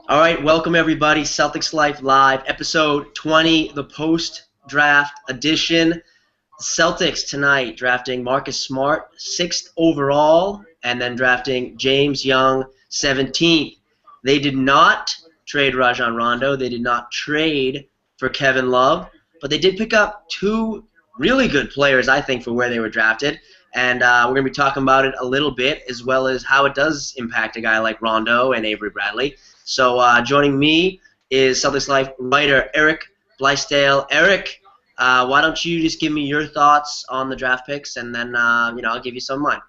All right, welcome everybody. Celtics Life Live, episode 20, the post-draft edition. Celtics tonight drafting Marcus Smart, 6th overall, and then drafting James Young, 17th. They did not trade Rajon Rondo. They did not trade for Kevin Love, but they did pick up two really good players, I think, for where they were drafted. And we're going to be talking about it a little bit, as well as how it does impact a guy like Rondo and Avery Bradley. So joining me is Celtics Life writer Eric Bleisdale. Eric, why don't you just give me your thoughts on the draft picks, and then I'll give you some of mine.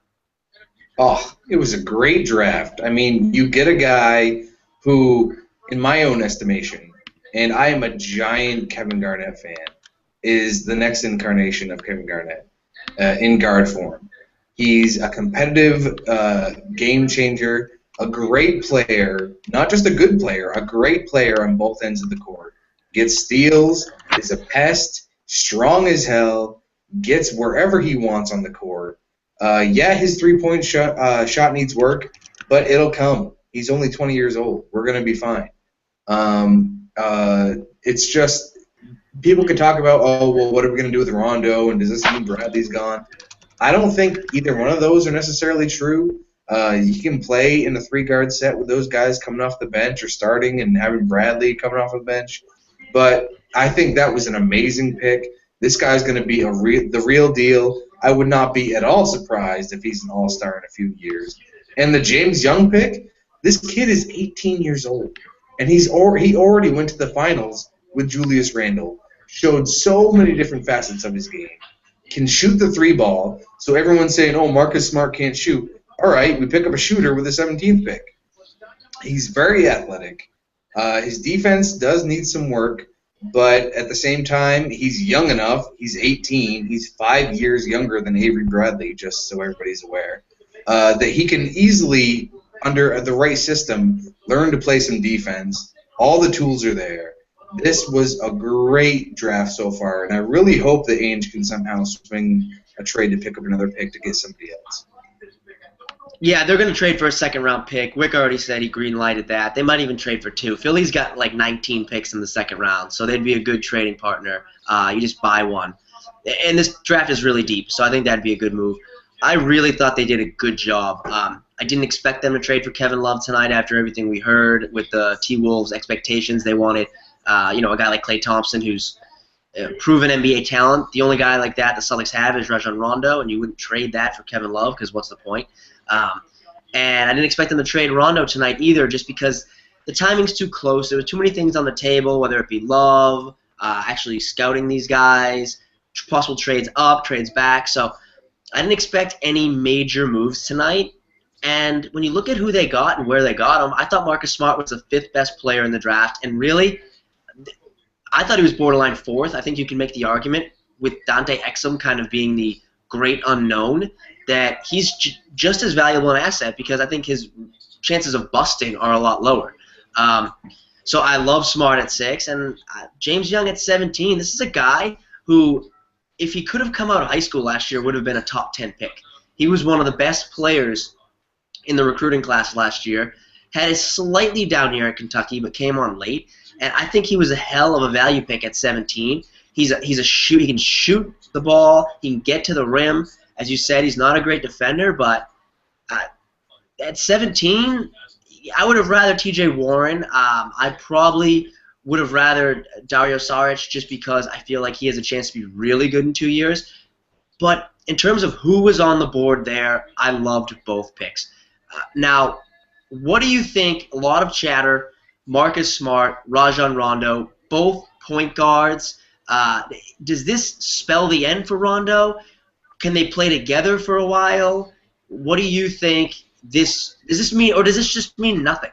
Oh, it was a great draft. I mean, you get a guy who, in my own estimation, and I am a giant Kevin Garnett fan, is the next incarnation of Kevin Garnett in guard form. He's a competitive game changer, a great player, not just a good player, a great player on both ends of the court. Gets steals, is a pest, strong as hell, gets wherever he wants on the court. Yeah, his three-point shot needs work, but it'll come. He's only 20 years old. We're going to be fine. It's just people could talk about, oh, well, what are we going to do with Rondo, and does this mean Bradley's gone? I don't think either one of those are necessarily true. You can play in a three-guard set with those guys coming off the bench or starting and having Bradley coming off the bench. But I think that was an amazing pick. This guy's going to be the real deal. I would not be at all surprised if he's an all-star in a few years. And the James Young pick, this kid is 18 years old, and he already went to the finals with Julius Randle. Showed so many different facets of his game. Can shoot the three ball, so everyone's saying, oh, Marcus Smart can't shoot. All right, we pick up a shooter with the 17th pick. He's very athletic. His defense does need some work, but at the same time, he's young enough. He's 18. He's 5 years younger than Avery Bradley, just so everybody's aware, that he can easily, under the right system, learn to play some defense. All the tools are there. This was a great draft so far, and I really hope that Ainge can somehow swing a trade to pick up another pick to get somebody else. Yeah, they're going to trade for a second-round pick. Wick already said he green-lighted that. They might even trade for two. Philly's got like 19 picks in the second round, so they'd be a good trading partner. You just buy one. And this draft is really deep, so I think that'd be a good move. I really thought they did a good job. I didn't expect them to trade for Kevin Love tonight after everything we heard with the T-Wolves' expectations. They wanted a guy like Klay Thompson who's proven NBA talent. The only guy like that the Celtics have is Rajon Rondo, and you wouldn't trade that for Kevin Love because what's the point? And I didn't expect them to trade Rondo tonight either just because the timing's too close. There were too many things on the table, whether it be Love, actually scouting these guys, possible trades up, trades back. So I didn't expect any major moves tonight. And when you look at who they got and where they got them, I thought Marcus Smart was the 5th best player in the draft. And really, I thought he was borderline 4th. I think you can make the argument with Dante Exum kind of being the great unknown that he's just as valuable an asset because I think his chances of busting are a lot lower. So I love Smart at 6, and James Young at 17. This is a guy who, if he could have come out of high school last year, would have been a top 10 pick. He was one of the best players in the recruiting class last year. Had a slightly down year at Kentucky, but came on late. And I think he was a hell of a value pick at 17. He can shoot the ball. He can get to the rim. As you said, he's not a great defender, but at 17, I would have rather T.J. Warren. I probably would have rather Dario Saric just because I feel like he has a chance to be really good in 2 years. But in terms of who was on the board there, I loved both picks. Now, what do you think? A lot of chatter. Marcus Smart, Rajon Rondo, both point guards. Does this spell the end for Rondo? Can they play together for a while? What do you think? Does this mean, or does this just mean nothing?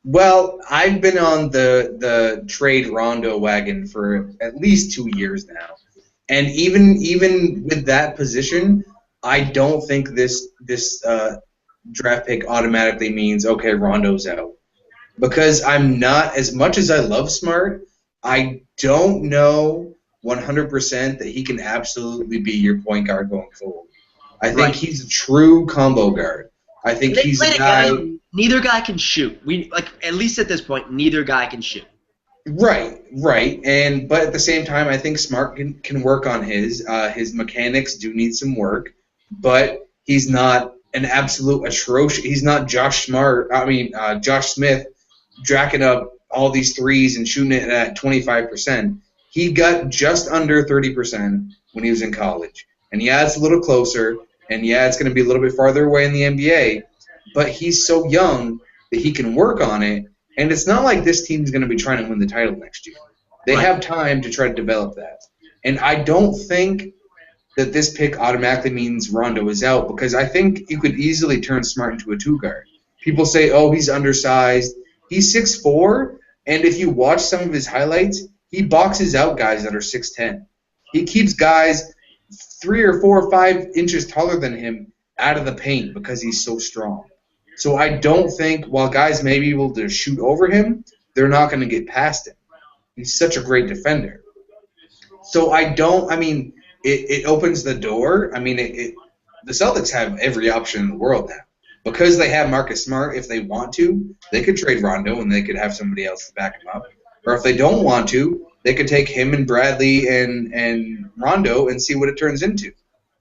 Well, I've been on the trade Rondo wagon for at least 2 years now, and even with that position, I don't think this draft pick automatically means okay, Rondo's out. Because I'm not, as much as I love Smart, I don't know 100% that he can absolutely be your point guard going forward. I think he's a true combo guard. I think he's a guy. neither guy can shoot. At least at this point, neither guy can shoot. Right, right, but at the same time, I think Smart can work on his mechanics do need some work, but he's not an absolute atrocious. He's not Josh Smart. Josh Smith, jacking up all these threes and shooting it at 25%. He got just under 30% when he was in college, and yeah, it's a little closer, and yeah, it's going to be a little bit farther away in the NBA, but he's so young that he can work on it. And it's not like this team's going to be trying to win the title next year. They have time to try to develop that. And I don't think that this pick automatically means Rondo is out, because I think you could easily turn Smart into a two-guard. People say, oh, he's undersized. He's 6'4", and if you watch some of his highlights, he boxes out guys that are 6'10". He keeps guys 3 or 4 or 5 inches taller than him out of the paint because he's so strong. So I don't think, while guys may be able to shoot over him, they're not going to get past him. He's such a great defender. So it opens the door. The Celtics have every option in the world now. Because they have Marcus Smart, if they want to, they could trade Rondo and they could have somebody else to back him up. Or if they don't want to, they could take him and Bradley and Rondo and see what it turns into.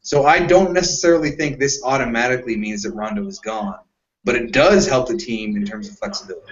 So I don't necessarily think this automatically means that Rondo is gone. But it does help the team in terms of flexibility.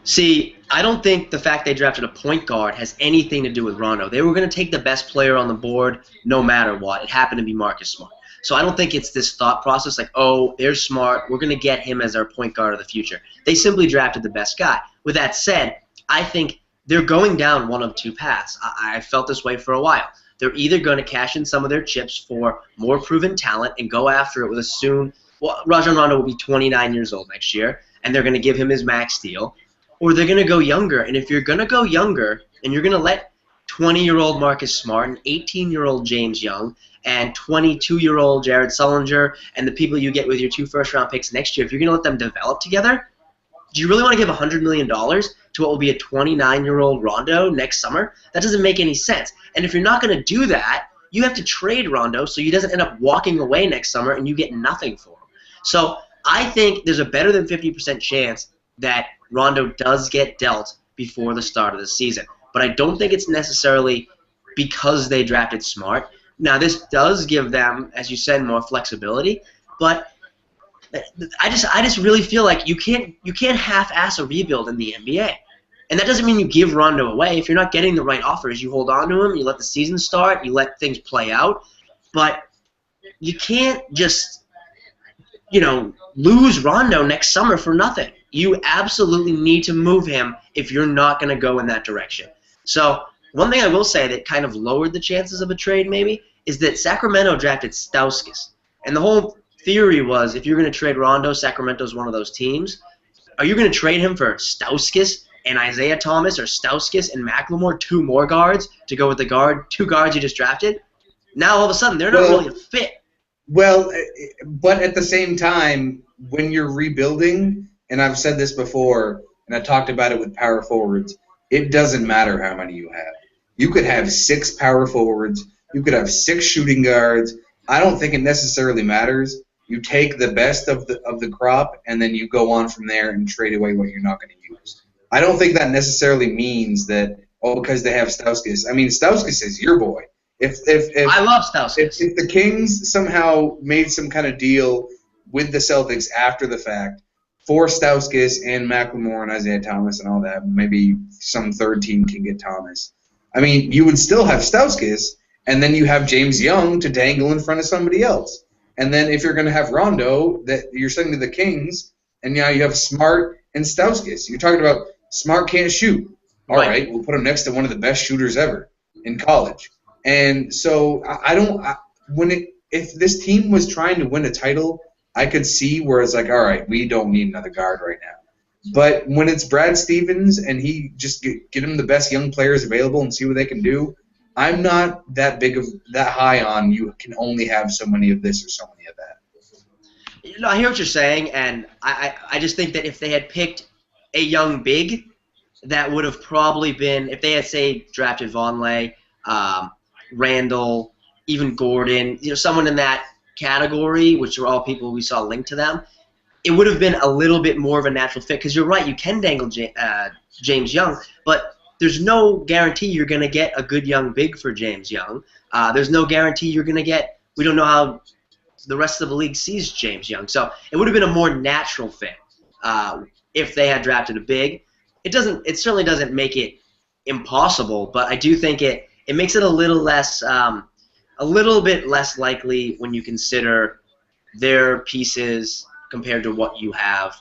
See, I don't think the fact they drafted a point guard has anything to do with Rondo. They were going to take the best player on the board no matter what. It happened to be Marcus Smart. So I don't think it's this thought process like, oh, there's Smart, we're going to get him as our point guard of the future. They simply drafted the best guy. With that said, I think they're going down one of two paths. I felt this way for a while. They're either going to cash in some of their chips for more proven talent and go after it with a soon – well, Rajon Rondo will be 29 years old next year, and they're going to give him his max deal. Or they're going to go younger. And if you're going to go younger and you're going to let 20-year-old Marcus Smart and 18-year-old James Young and 22-year-old Jared Sullinger and the people you get with your 2 first-round picks next year, if you're going to let them develop together, do you really want to give $100 million to what will be a 29-year-old Rondo next summer? That doesn't make any sense. And if you're not going to do that, you have to trade Rondo so he doesn't end up walking away next summer and you get nothing for him. So I think there's a better than 50% chance that Rondo does get dealt before the start of the season. But I don't think it's necessarily because they drafted Smart. Now, this does give them, as you said, more flexibility. But I just really feel like you can't half-ass a rebuild in the NBA. And that doesn't mean you give Rondo away. If you're not getting the right offers, you hold on to him, you let the season start, you let things play out. But you can't just lose Rondo next summer for nothing. You absolutely need to move him if you're not going to go in that direction. So one thing I will say that kind of lowered the chances of a trade maybe is that Sacramento drafted Stauskas. And the whole theory was if you're going to trade Rondo, Sacramento's one of those teams. Are you going to trade him for Stauskas and Isaiah Thomas or Stauskas and McLemore, 2 more guards to go with the 2 guards you just drafted? Now all of a sudden they're not really a fit. Well, but at the same time, when you're rebuilding, and I've said this before, and I talked about it with power forwards, it doesn't matter how many you have. You could have 6 power forwards. You could have 6 shooting guards. I don't think it necessarily matters. You take the best of the crop, and then you go on from there and trade away what you're not going to use. I don't think that necessarily means that, because they have Stauskas. Stauskas is your boy. If I love Stauskas. If the Kings somehow made some kind of deal with the Celtics after the fact for Stauskas and McLemore and Isaiah Thomas and all that, maybe some third team can get Thomas. You would still have Stauskas, and then you have James Young to dangle in front of somebody else. And then if you're going to have Rondo, that you're sending to the Kings, and now you have Smart and Stauskas. You're talking about Smart can't shoot. All right, we'll put him next to one of the best shooters ever in college. And so if this team was trying to win a title, I could see where it's like, all right, we don't need another guard right now. But when it's Brad Stevens and he just get him the best young players available and see what they can do, I'm not that high on you can only have so many of this or so many of that. I hear what you're saying, and I just think that if they had picked a young big, that would have probably been, if they had, say, drafted Vonleh, Randall, even Gordon, someone in that category, which are all people we saw linked to them, it would have been a little bit more of a natural fit because you're right, you can dangle James Young, but there's no guarantee you're going to get a good young big for James Young. There's no guarantee you're going to get – we don't know how the rest of the league sees James Young. So it would have been a more natural fit if they had drafted a big. It certainly doesn't make it impossible, but I do think it makes it a little bit less likely when you consider their pieces compared to what you have.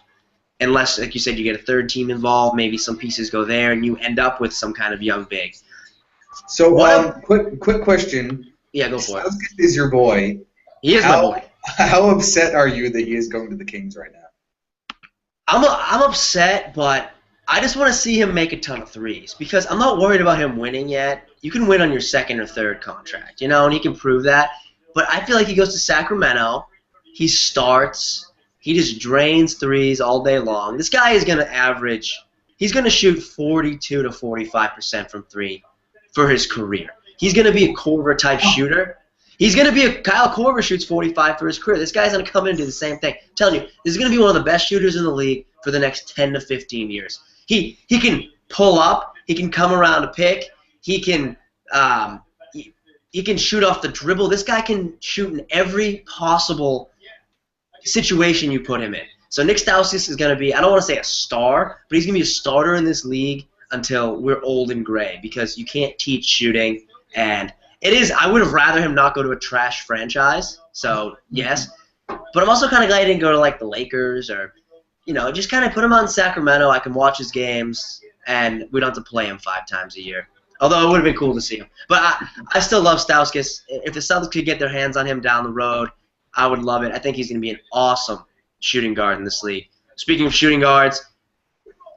Unless, like you said, you get a third team involved, maybe some pieces go there, and you end up with some kind of young big. So, quick question. Yeah, go for it. Southgate is your boy. He is my boy. How upset are you that he is going to the Kings right now? I'm upset, but I just want to see him make a ton of threes because I'm not worried about him winning yet. You can win on your second or third contract, and he can prove that. But I feel like he goes to Sacramento, he starts, he just drains threes all day long. This guy is going to average, he's going to shoot 42 to 45% from three for his career. He's going to be a Korver-type shooter. He's going to be Kyle Korver shoots 45 for his career. This guy's going to come in and do the same thing. I'm telling you, this is going to be one of the best shooters in the league for the next 10 to 15 years. He can pull up. He can come around a pick. He can shoot off the dribble. This guy can shoot in every possible situation you put him in. So Nick Stauskas is going to be, I don't want to say a star, but he's going to be a starter in this league until we're old and gray because you can't teach shooting. And I would have rather him not go to a trash franchise. So, yes. But I'm also kind of glad he didn't go to, like, the Lakers or, just kind of put him on Sacramento. I can watch his games, and we don't have to play him 5 times a year. Although it would have been cool to see him. But I still love Stauskas. If the Celtics could get their hands on him down the road, I would love it. I think he's going to be an awesome shooting guard in this league. Speaking of shooting guards,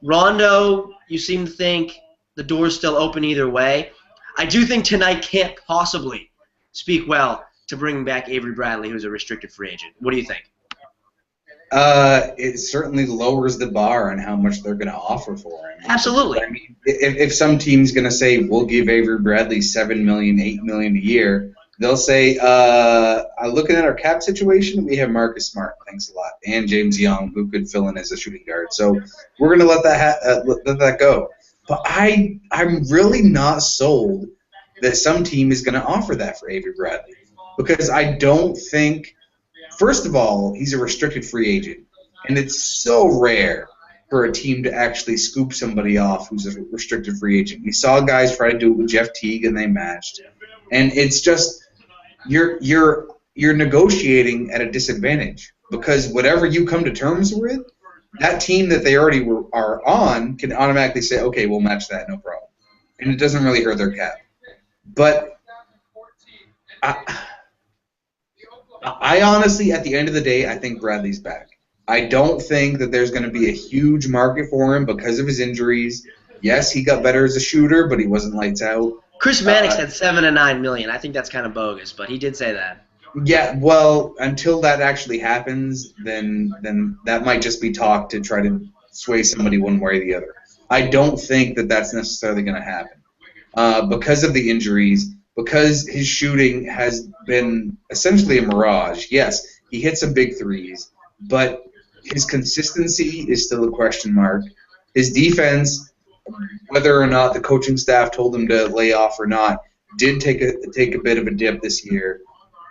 Rondo, you seem to think the door's still open either way. I do think tonight can't possibly speak well to bring back Avery Bradley, who's a restricted free agent. What do you think? It certainly lowers the bar on how much they're going to offer for him. Absolutely. I mean, if some team's going to say, we'll give Avery Bradley $7 million, $8 million a year, they'll say, looking at our cap situation, we have Marcus Smart, thanks a lot, and James Young, who could fill in as a shooting guard. So we're going to let that go. But I'm really not sold that some team is going to offer that for Avery Bradley because I don't think, first of all, he's a restricted free agent, and it's so rare for a team to actually scoop somebody off who's a restricted free agent. We saw guys try to do it with Jeff Teague, and they matched. And it's just you're negotiating at a disadvantage because whatever you come to terms with, that team that they already are on can automatically say, okay, we'll match that, no problem. And it doesn't really hurt their cap. But I honestly, at the end of the day, I think Bradley's back. I don't think that there's going to be a huge market for him because of his injuries. Yes, he got better as a shooter, but he wasn't lights out. Chris Mannix had $7 to $9 million. I think that's kind of bogus, but he did say that. Yeah, well, until that actually happens, then that might just be talk to try to sway somebody one way or the other. I don't think that that's necessarily going to happen because of the injuries, because his shooting has been essentially a mirage. Yes, he hit some big threes, but his consistency is still a question mark. His defense, whether or not the coaching staff told him to lay off or not, did take a bit of a dip this year.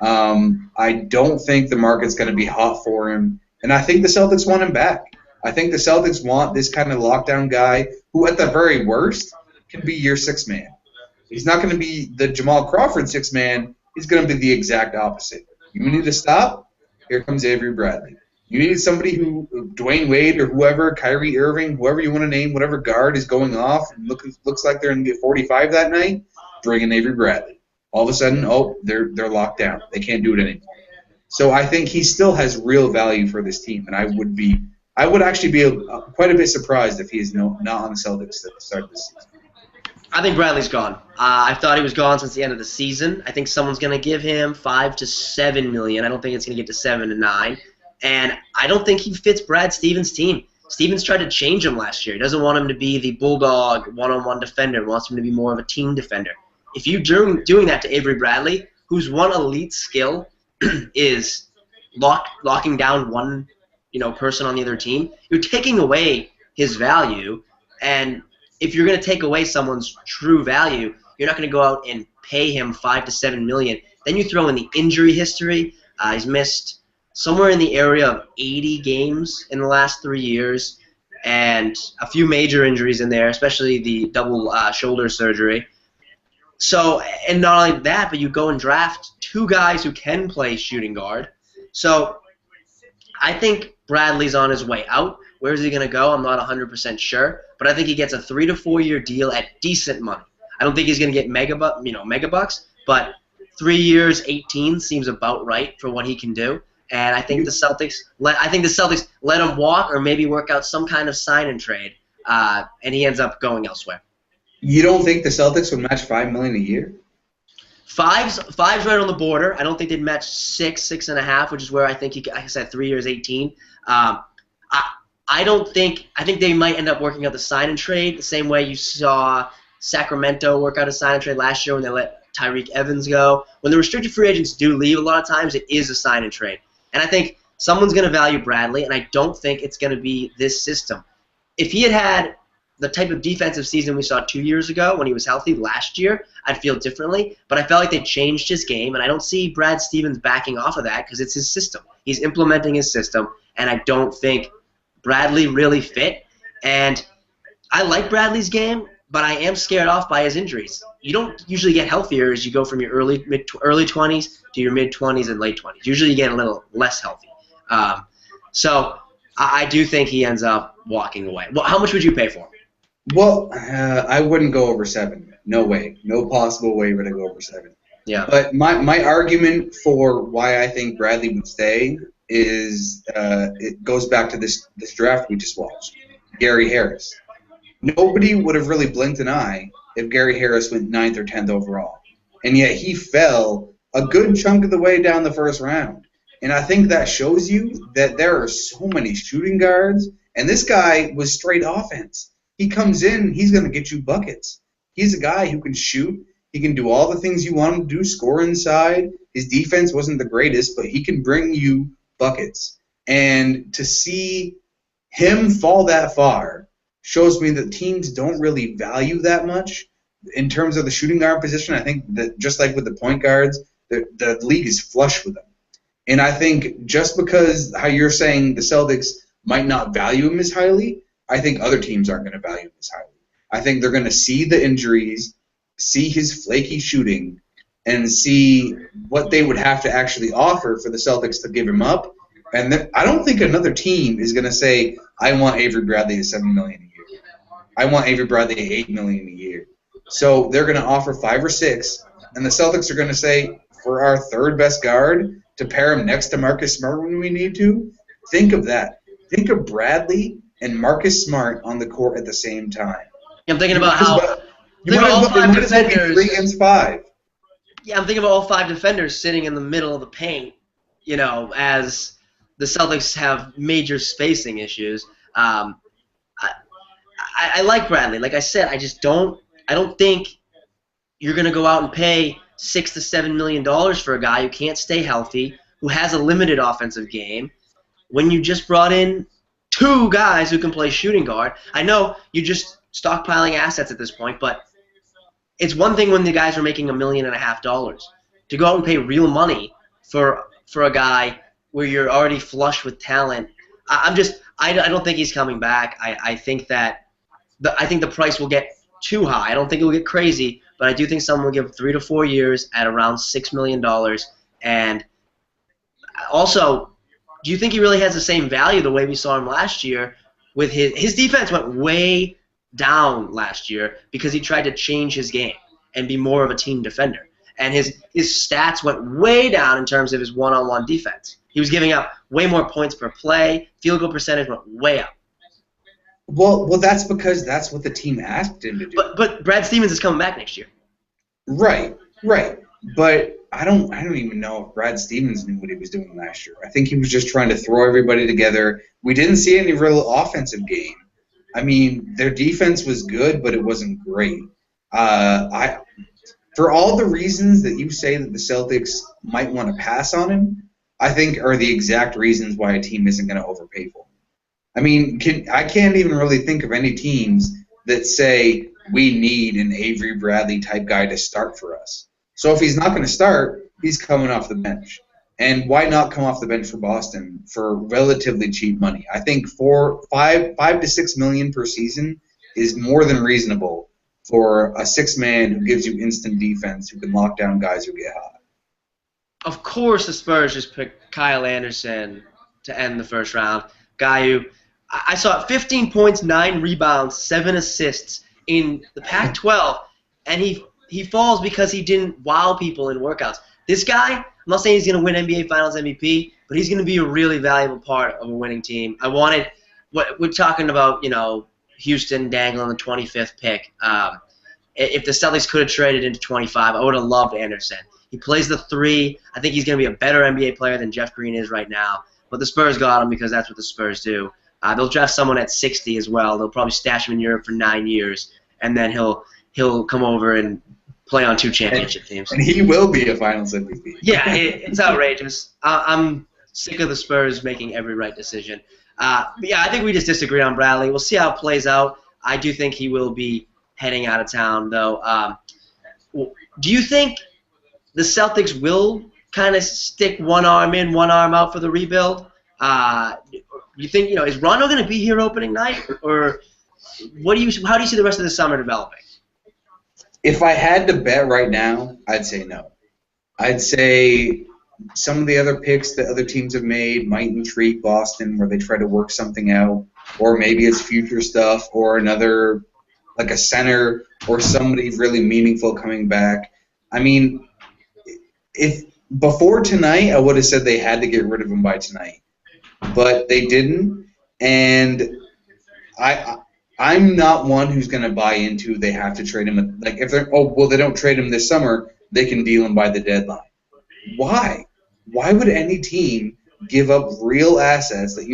I don't think the market's going to be hot for him, and I think the Celtics want him back. I think the Celtics want this kind of lockdown guy who, at the very worst, can be your sixth man. He's not going to be the Jamal Crawford sixth man. He's going to be the exact opposite. You need to stop? Here comes Avery Bradley. You need somebody who, Dwayne Wade or whoever, Kyrie Irving, whoever you want to name, whatever guard is going off and looks like they're going to get 45 that night, bring in Avery Bradley. All of a sudden, they're locked down. They can't do it anymore. So I think he still has real value for this team, and I would actually be quite a bit surprised if he is not on the Celtics at the start of the season. I think Bradley's gone. I thought he was gone since the end of the season. I think someone's going to give him $5 to $7 million. I don't think it's going to get to 7 to 9. And I don't think he fits Brad Stevens' team. Stevens tried to change him last year. He doesn't want him to be the bulldog one-on-one defender. He wants him to be more of a team defender. If you're doing that to Avery Bradley, whose one elite skill is locking down one person on the other team, you're taking away his value. And if you're going to take away someone's true value, you're not going to go out and pay him $5 to $7 million. Then you throw in the injury history. He's missed somewhere in the area of 80 games in the last 3 years, and a few major injuries in there, especially the double shoulder surgery. So, and not only that, but you go and draft 2 guys who can play shooting guard. So, I think Bradley's on his way out. Where's he going to go? I'm not 100% sure, but I think he gets a 3 to 4 year deal at decent money. I don't think he's going to get mega bucks, but 3 years, 18 seems about right for what he can do. And I think the Celtics let him walk, or maybe work out some kind of sign and trade, and he ends up going elsewhere. You don't think the Celtics would match $5 million a year? Five's right on the border. I don't think they'd match 6.5, which is where I think like I said, 3 years, 18. I think they might end up working out the sign and trade the same way you saw Sacramento work out a sign and trade last year when they let Tyreek Evans go. When the restricted free agents do leave, a lot of times it is a sign and trade. And I think someone's going to value Bradley, and I don't think it's going to be this system. If he had the type of defensive season we saw 2 years ago when he was healthy last year, I'd feel differently. But I felt like they changed his game, and I don't see Brad Stevens backing off of that because it's his system. He's implementing his system, and I don't think Bradley really fit. And I like Bradley's game, but I am scared off by his injuries. You don't usually get healthier as you go from your early 20s to your mid-20s and late 20s. Usually you get a little less healthy. So I do think he ends up walking away. Well, how much would you pay for him? Well, I wouldn't go over 7. No way. No possible way would I go over 7. Yeah. But my argument for why I think Bradley would stay is it goes back to this draft we just watched. Gary Harris. Nobody would have really blinked an eye if Gary Harris went 9th or 10th overall. And yet he fell a good chunk of the way down the first round. And I think that shows you that there are so many shooting guards. And this guy was straight offense. He comes in, he's going to get you buckets. He's a guy who can shoot. He can do all the things you want him to do, score inside. His defense wasn't the greatest, but he can bring you buckets. And to see him fall that far shows me that teams don't really value that much in terms of the shooting guard position. I think that just like with the point guards, the league is flush with them. And I think just because how you're saying the Celtics might not value him as highly, I think other teams aren't going to value him as highly. I think they're going to see the injuries, see his flaky shooting, and see what they would have to actually offer for the Celtics to give him up. And I don't think another team is going to say, I want Avery Bradley at $7 million a year. I want Avery Bradley at $8 million a year. So they're going to offer 5 or 6, and the Celtics are going to say, for our third best guard, to pair him next to Marcus Smart when we need to. Think of that. Think of Bradley and Marcus Smart on the court at the same time. I'm thinking about how you might all 5 defenders 3 against 5. Yeah, I'm thinking about all 5 defenders sitting in the middle of the paint, as the Celtics have major spacing issues. I like Bradley. Like I said, I don't think you're going to go out and pay $6 to $7 million for a guy who can't stay healthy, who has a limited offensive game, when you just brought in 2 guys who can play shooting guard. I know you're just stockpiling assets at this point, but it's one thing when the guys are making $1.5 million to go out and pay real money for a guy where you're already flush with talent. I don't think he's coming back. I think the price will get too high. I don't think it will get crazy, but I do think someone will give 3 to 4 years at around $6 million. And also, do you think he really has the same value the way we saw him last year? With his defense went way down last year because he tried to change his game and be more of a team defender. And his stats went way down in terms of his one-on-one defense. He was giving up way more points per play. Field goal percentage went way up. Well, that's because that's what the team asked him to do. But Brad Stevens is coming back next year. Right. But I don't even know if Brad Stevens knew what he was doing last year. I think he was just trying to throw everybody together. We didn't see any real offensive game. I mean, their defense was good, but it wasn't great. For all the reasons that you say that the Celtics might want to pass on him, I think are the exact reasons why a team isn't going to overpay for him. I mean, I can't even really think of any teams that say we need an Avery Bradley type guy to start for us. So if he's not going to start, he's coming off the bench. And why not come off the bench for Boston for relatively cheap money? I think five to 6 million per season is more than reasonable for a 6-man who gives you instant defense, who can lock down guys who get hot. Of course, the Spurs just picked Kyle Anderson to end the first round. Guy who I saw 15 points, 9 rebounds, 7 assists in the Pac-12, and he falls because he didn't wow people in workouts. This guy, I'm not saying he's going to win NBA Finals MVP, but he's going to be a really valuable part of a winning team. We're talking about, Houston dangling the 25th pick. If the Celtics could have traded into 25, I would have loved Anderson. He plays the 3. I think he's going to be a better NBA player than Jeff Green is right now. But the Spurs got him because that's what the Spurs do. They'll draft someone at 60 as well. They'll probably stash him in Europe for 9 years, and then he'll come over and play on 2 championship teams. And he will be a Finals MVP. Yeah, it's outrageous. I'm sick of the Spurs making every right decision. But yeah, I think we just disagree on Bradley. We'll see how it plays out. I do think he will be heading out of town, though. Do you think the Celtics will kind of stick one arm in, one arm out for the rebuild? You think, is Rondo going to be here opening night, or how do you see the rest of the summer developing? If I had to bet right now, I'd say no. I'd say some of the other picks that other teams have made might intrigue Boston, where they try to work something out, or maybe it's future stuff, or another, like a center, or somebody really meaningful coming back. I mean, if before tonight, I would have said they had to get rid of him by tonight, but they didn't, and I'm not one who's going to buy into they have to trade him. Like if they don't trade him this summer, they can deal him by the deadline. Why? Why would any team give up real assets that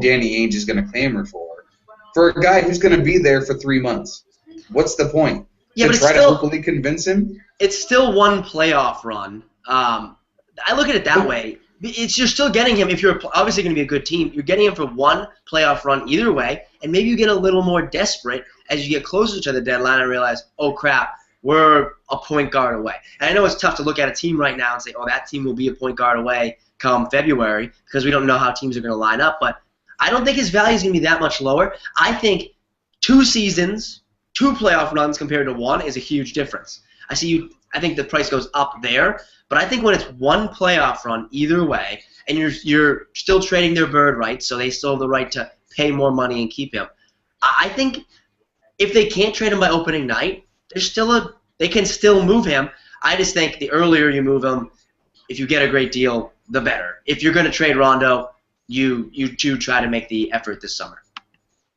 Danny Ainge is going to clamor for a guy who's going to be there for 3 months? What's the point? Yeah, to but try to hopefully convince him? It's still one playoff run. I look at it that way. You're still getting him if you're obviously going to be a good team. You're getting him for one playoff run either way, and maybe you get a little more desperate as you get closer to the deadline and realize, oh crap, we're a point guard away. And I know it's tough to look at a team right now and say, oh, that team will be a point guard away come February because we don't know how teams are going to line up. But I don't think his value is going to be that much lower. I think 2 seasons, 2 playoff runs compared to 1 is a huge difference. I think the price goes up there. But I think when it's 1 playoff run either way, and you're still trading their bird rights, so they still have the right to pay more money and keep him. I think if they can't trade him by opening night, they can still move him. I just think the earlier you move him, if you get a great deal, the better. If you're going to trade Rondo, you do try to make the effort this summer.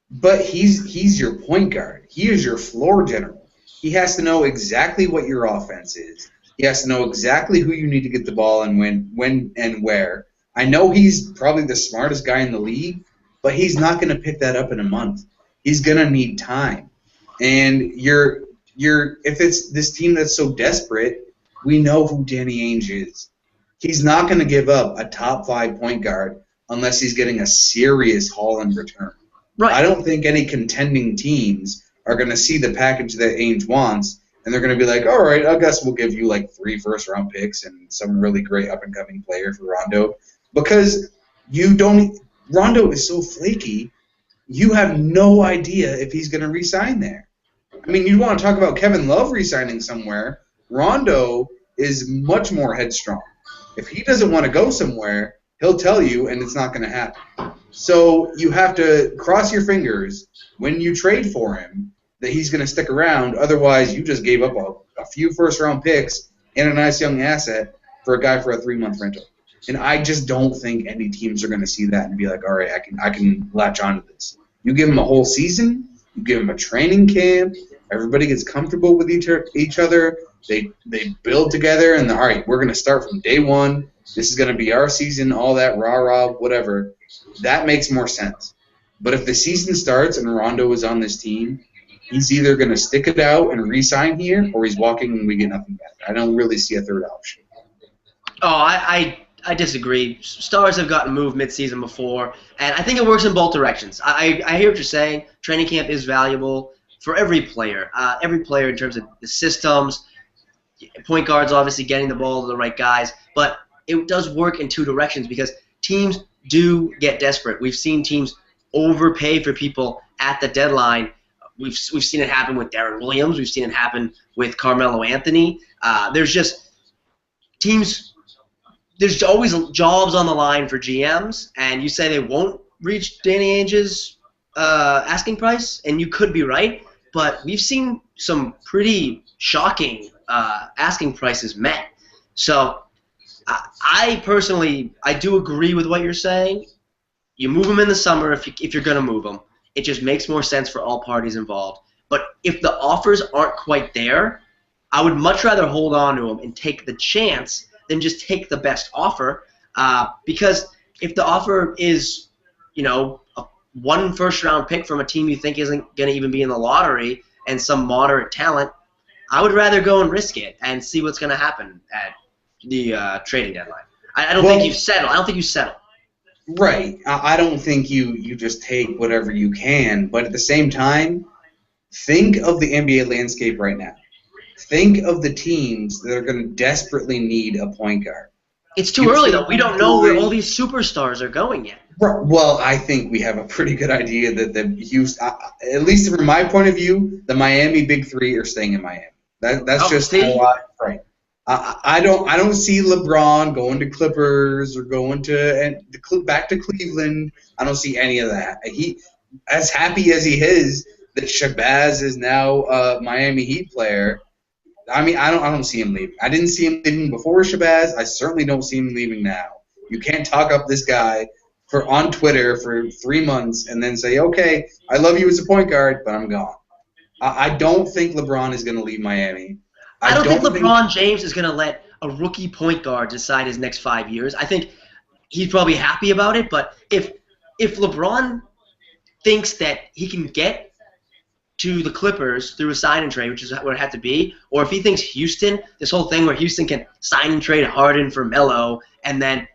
But he's your point guard. He is your floor general. He has to know exactly what your offense is. He has to know exactly who you need to get the ball and when and where. I know he's probably the smartest guy in the league, but he's not going to pick that up in a month. He's going to need time. And if it's this team that's so desperate, we know who Danny Ainge is. He's not going to give up a top 5 point guard unless he's getting a serious haul in return. Right. I don't think any contending teams are going to see the package that Ainge wants, and they're going to be like, all right, I guess we'll give you like 3 first-round picks and some really great up-and-coming player for Rondo. Because Rondo is so flaky, you have no idea if he's going to re-sign there. I mean, you want to talk about Kevin Love re-signing somewhere. Rondo is much more headstrong. If he doesn't want to go somewhere, he'll tell you, and it's not going to happen. So you have to cross your fingers when you trade for him that he's going to stick around. Otherwise, you just gave up a few first-round picks and a nice young asset for a guy for a 3-month rental. And I just don't think any teams are going to see that and be like, all right, I can latch onto this. You give him a whole season. You give him a training camp. Everybody gets comfortable with each other. They build together, and all right, we're going to start from day one. This is going to be our season, all that rah-rah, whatever. That makes more sense. But if the season starts and Rondo is on this team, he's either going to stick it out and re-sign here, or he's walking and we get nothing back. I don't really see a third option. Oh, I I disagree. Stars have gotten moved midseason before, and I think it works in both directions. I hear what you're saying. Training camp is valuable for every player. Every player in terms of the systems, point guards obviously getting the ball to the right guys, but it does work in two directions because teams do get desperate. We've seen teams overpay for people at the deadline. We've seen it happen with Darren Williams. We've seen it happen with Carmelo Anthony. There's just teams. There's always jobs on the line for GMs, and you say they won't reach Danny Ainge's asking price, and you could be right, but we've seen some pretty shocking asking prices met. So I personally, I do agree with what you're saying. You move them in the summer if you're going to move them. It just makes more sense for all parties involved. But if the offers aren't quite there, I would much rather hold on to them and take the chance than just take the best offer. Because if the offer is, one first-round pick from a team you think isn't going to even be in the lottery and some moderate talent, I would rather go and risk it and see what's going to happen at the trading deadline. I don't think you settle. I don't think you settle. Right. I don't think you just take whatever you can, but at the same time, think of the NBA landscape right now. Think of the teams that are going to desperately need a point guard. It's too early, though. We don't know where all these superstars are going yet. Well, I think we have a pretty good idea that the Houston, at least from my point of view, the Miami Big Three are staying in Miami. That's just how I don't see LeBron going to Clippers or going to back to Cleveland. I don't see any of that. He, as happy as he is that Shabazz is now a Miami Heat player. I mean, I don't see him leaving. I didn't see him leaving before Shabazz. I certainly don't see him leaving now. You can't talk up this guy on Twitter for 3 months and then say, okay, I love you as a point guard, but I'm gone. I don't think LeBron is going to leave Miami. I don't think LeBron James is going to let a rookie point guard decide his next 5 years. I think he's probably happy about it, but if LeBron thinks that he can get to the Clippers through a sign and trade, which is what it had to be, or if he thinks Houston, this whole thing where Houston can sign and trade Harden for Melo and then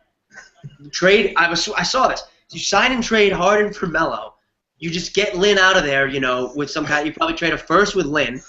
trade, I saw this. You sign and trade Harden for Melo. You just get Lin out of there, with some kind. You probably trade a first with Lin,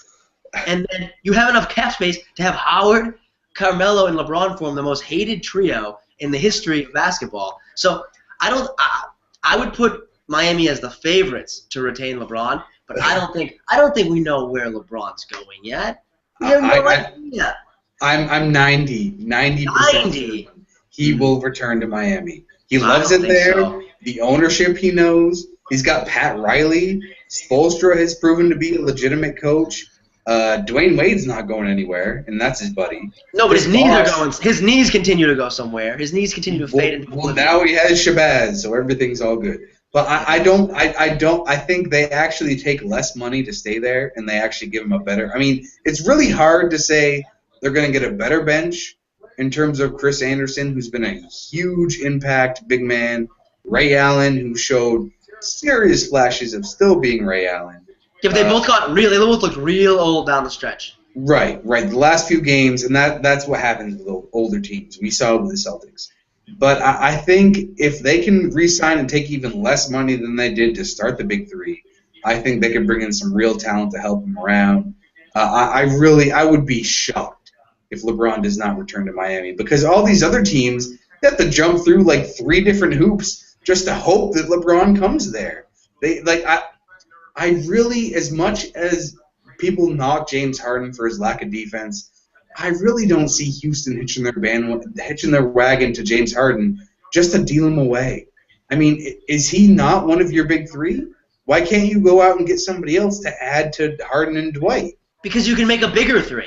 and then you have enough cap space to have Howard, Carmelo, and LeBron form the most hated trio in the history of basketball. So I would put Miami as the favorites to retain LeBron, but I don't think we know where LeBron's going yet. We have no idea. I'm 90% he will return to Miami. He loves it there. So. The ownership he knows. He's got Pat Riley. Spoelstra has proven to be a legitimate coach. Dwayne Wade's not going anywhere, and that's his buddy. No, but his knees are going. His knees continue to go somewhere. His knees continue to fade into. Well, now he has Shabazz, so everything's all good. But I think they actually take less money to stay there, and they actually give him a better. I mean, it's really hard to say they're going to get a better bench in terms of Chris Anderson, who's been a huge impact big man. Ray Allen, who showed serious flashes of still being Ray Allen. Yeah, but they both looked real old down the stretch. Right. The last few games, and that's what happens with older teams. We saw it with the Celtics. But I think if they can re-sign and take even less money than they did to start the Big Three, I think they can bring in some real talent to help them around. I would be shocked if LeBron does not return to Miami, because all these other teams have to jump through like 3 different hoops just to hope that LeBron comes there. I really, as much as people knock James Harden for his lack of defense, I really don't see Houston hitching their wagon to James Harden just to deal him away. I mean, is he not one of your big 3? Why can't you go out and get somebody else to add to Harden and Dwight? Because you can make a bigger 3.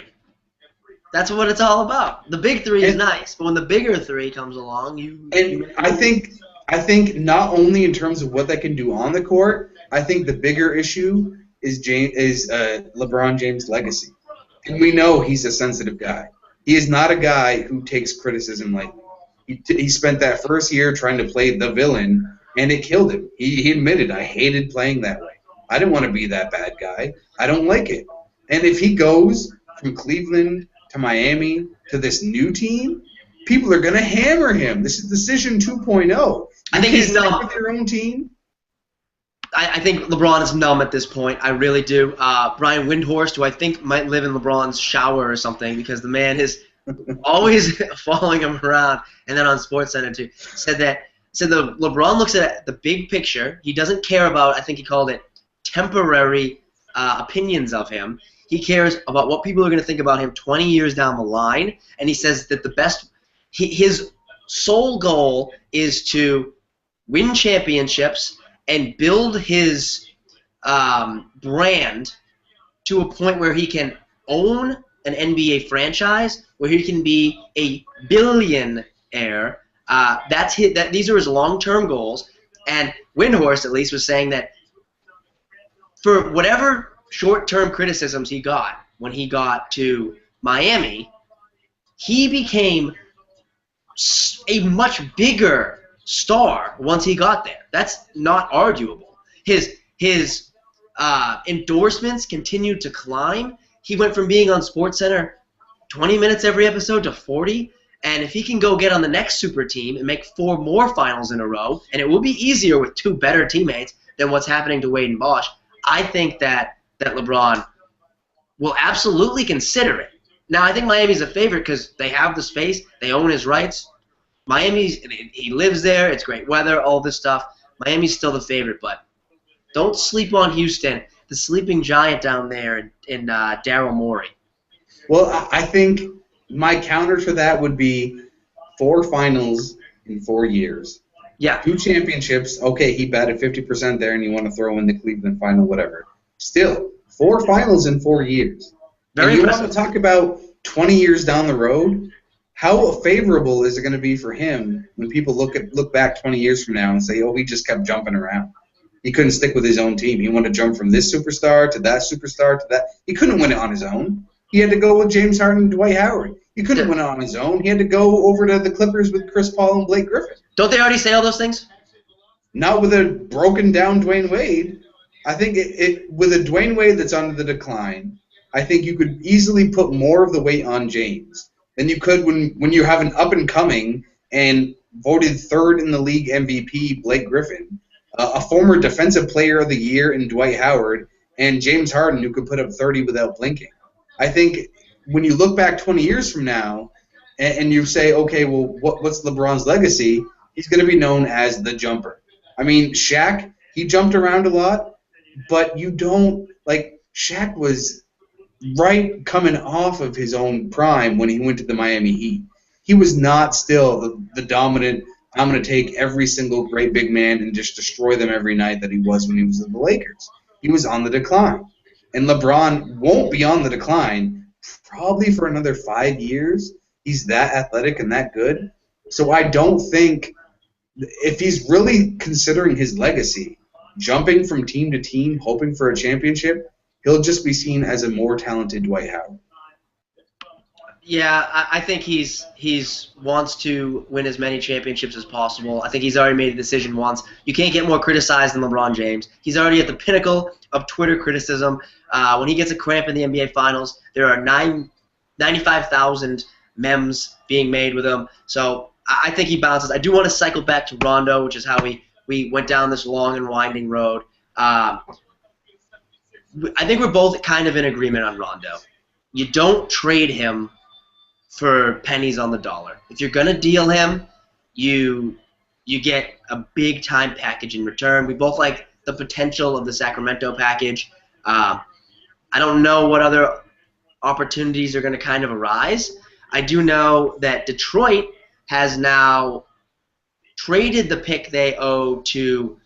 That's what it's all about. The big 3 is nice, but when the bigger 3 comes along, I think not only in terms of what they can do on the court, I think the bigger issue is LeBron James' legacy. And we know he's a sensitive guy. He is not a guy who takes criticism lightly. He spent that first year trying to play the villain, and it killed him. He admitted, I hated playing that way. I didn't want to be that bad guy. I don't like it. And if he goes from Cleveland to Miami to this new team, people are going to hammer him. This is decision 2.0. I think he's numb with your own team. I think LeBron is numb at this point. I really do. Brian Windhorst, who I think might live in LeBron's shower or something, because the man is always following him around. And then on SportsCenter too, said that LeBron looks at the big picture. He doesn't care about, I think he called it, temporary opinions of him. He cares about what people are going to think about him 20 years down the line. And he says that his sole goal is to win championships and build his brand to a point where he can own an NBA franchise, where he can be a billionaire. These are his long-term goals. And Windhorst, at least, was saying that for whatever short-term criticisms he got when he got to Miami, he became a much bigger star once he got there. That's not arguable. His endorsements continued to climb. He went from being on SportsCenter 20 minutes every episode to 40. And if he can go get on the next super team and make 4 more finals in a row, and it will be easier with 2 better teammates than what's happening to Wade and Bosh, I think that LeBron will absolutely consider it. Now, I think Miami's a favorite because they have the space. They own his rights. He lives there. It's great weather, all this stuff. Miami's still the favorite, but don't sleep on Houston, the sleeping giant down there in Daryl Morey. Well, I think my counter to that would be 4 finals in 4 years. Yeah. 2 championships. Okay, he batted 50% there, and you want to throw in the Cleveland final, whatever. Still, 4 finals in 4 years. Very and you impressive. want to talk about 20 years down the road? How favorable is it going to be for him when people look back 20 years from now and say, oh, he just kept jumping around? He couldn't stick with his own team. He wanted to jump from this superstar to that superstar to that. He couldn't win it on his own. He had to go with James Harden and Dwight Howard. He couldn't win it on his own. He had to go over to the Clippers with Chris Paul and Blake Griffin. Don't they already say all those things? Not with a broken down Dwayne Wade. I think with a Dwayne Wade that's on the decline, I think you could easily put more of the weight on James than you could when you have an up-and-coming and voted 3rd in the league MVP, Blake Griffin, a former defensive player of the year in Dwight Howard, and James Harden, who could put up 30 without blinking. I think when you look back 20 years from now and you say, okay, well, what's LeBron's legacy? He's going to be known as the jumper. I mean, Shaq, he jumped around a lot, but you don't – like, Shaq was right coming off of his own prime when he went to the Miami Heat. He was not still the dominant, I'm going to take every single great big man and just destroy them every night that he was when he was in the Lakers. He was on the decline. And LeBron won't be on the decline probably for another 5 years. He's that athletic and that good. So I don't think if he's really considering his legacy, jumping from team to team, hoping for a championship, he'll just be seen as a more talented Dwight Howard. Yeah, I think he's wants to win as many championships as possible. I think he's already made a decision once. You can't get more criticized than LeBron James. He's already at the pinnacle of Twitter criticism. When he gets a cramp in the NBA Finals, there are 95,000 memes being made with him. So I think he bounces. I do want to cycle back to Rondo, which is how we went down this long and winding road. I think we're both kind of in agreement on Rondo. You don't trade him for pennies on the dollar. If you're going to deal him, you get a big-time package in return. We both like the potential of the Sacramento package. I don't know what other opportunities are going to kind of arise. I do know that Detroit has now traded the pick they owe to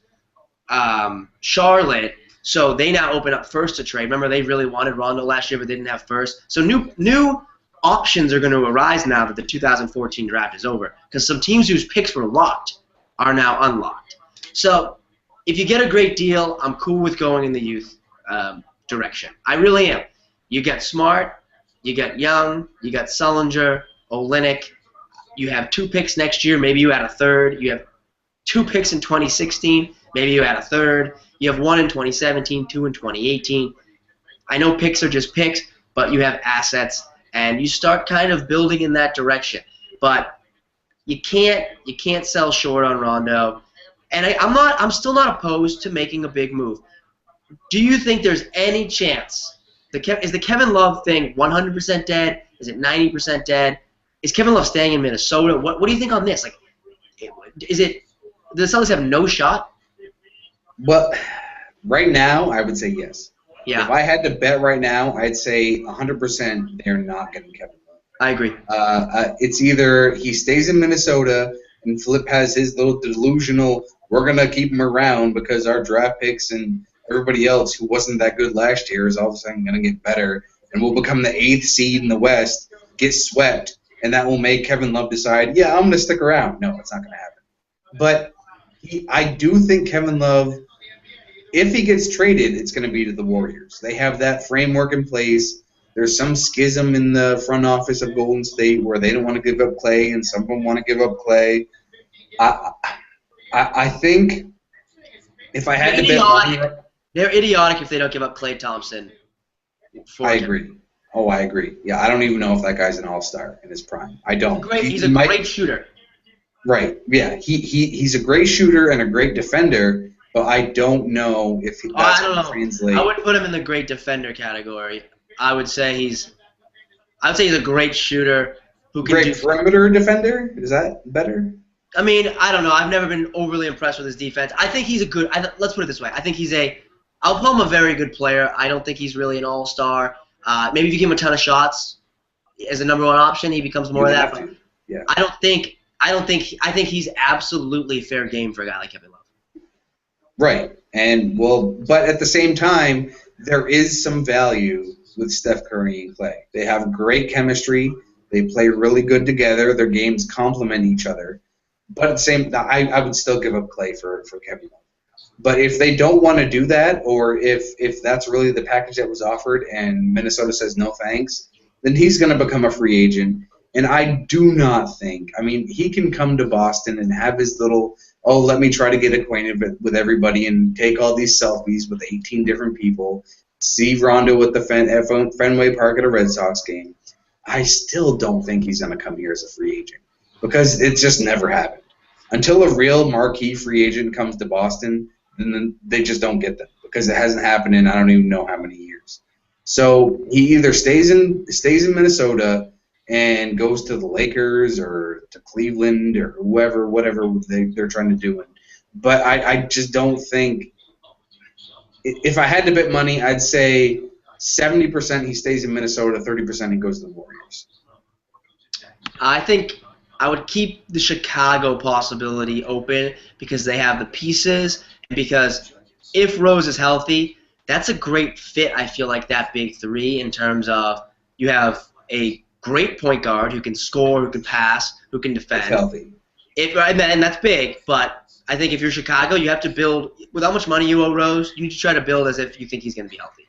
Charlotte, so they now open up first to trade. Remember, they really wanted Rondo last year, but they didn't have first. So new options are going to arise now that the 2014 draft is over, because some teams whose picks were locked are now unlocked. So if you get a great deal, I'm cool with going in the youth direction. I really am. You get Smart, you get Young, you got Sullinger, Olynyk. You have 2 picks next year. Maybe you add a third. You have 2 picks in 2016. Maybe you add a third. You have 1 in 2017, 2 in 2018. I know picks are just picks, but you have assets, and you start kind of building in that direction. But You can't sell short on Rondo, and I'm still not opposed to making a big move. Do you think there's any chance is the Kevin Love thing 100% dead? Is it 90% dead? Is Kevin Love staying in Minnesota? What do you think on this? Like, is it the Celtics have no shot? Well, right now, I would say yes. Yeah, If I had to bet right now, I'd say 100% they're not getting Kevin Love. I agree. It's either he stays in Minnesota and Flip has his little delusional, we're going to keep him around because our draft picks and everybody else who wasn't that good last year is all of a sudden going to get better and will become the 8th seed in the West, get swept, and that will make Kevin Love decide, yeah, I'm going to stick around. No, it's not going to happen. But I do think Kevin Love, if he gets traded, it's going to be to the Warriors. They have that framework in place. There's some schism in the front office of Golden State where they don't want to give up Clay, and some of them want to give up Clay. I think if I had to bet money, they're idiotic if they don't give up Klay Thompson. I agree. Oh, I agree. Yeah, I don't even know if that guy's an all-star in his prime. I don't. He's a great shooter. Right. Yeah. He's a great shooter and a great defender, but I don't know if that's going to translate. I wouldn't put him in the great defender category. I would say he's a great shooter who can great perimeter defender. Is that better? I mean, I don't know. I've never been overly impressed with his defense. I think he's a good. Let's put it this way. I think I'll call him a very good player. I don't think he's really an all-star. Maybe if you give him a ton of shots as a number one option, he becomes more of that. But yeah. I think he's absolutely fair game for a guy like Kevin Love. Right. But at the same time, there is some value with Steph Curry and Clay. They have great chemistry. They play really good together. Their games complement each other. But at the same time, I would still give up Clay for Kevin Love. But if they don't want to do that, or if that's really the package that was offered and Minnesota says no thanks, then he's going to become a free agent. And I do not think, I mean, he can come to Boston and have his little, let me try to get acquainted with everybody and take all these selfies with 18 different people, see Rondo at the Fenway Park at a Red Sox game. I still don't think he's going to come here as a free agent because it just never happened. Until a real marquee free agent comes to Boston, then they just don't get them because it hasn't happened in I don't even know how many years. So he either stays in Minnesota and goes to the Lakers or to Cleveland or whatever they're trying to do. But I just don't think – if I had to bet money, I'd say 70% he stays in Minnesota, 30% he goes to the Warriors. I think I would keep the Chicago possibility open because they have the pieces and because if Rose is healthy, that's a great fit, I feel like, that big three in terms of you have a great point guard who can score, who can pass, who can defend. Healthy. And that's big, but I think if you're Chicago, you have to build – with how much money you owe Rose, you need to try to build as if you think he's going to be healthy.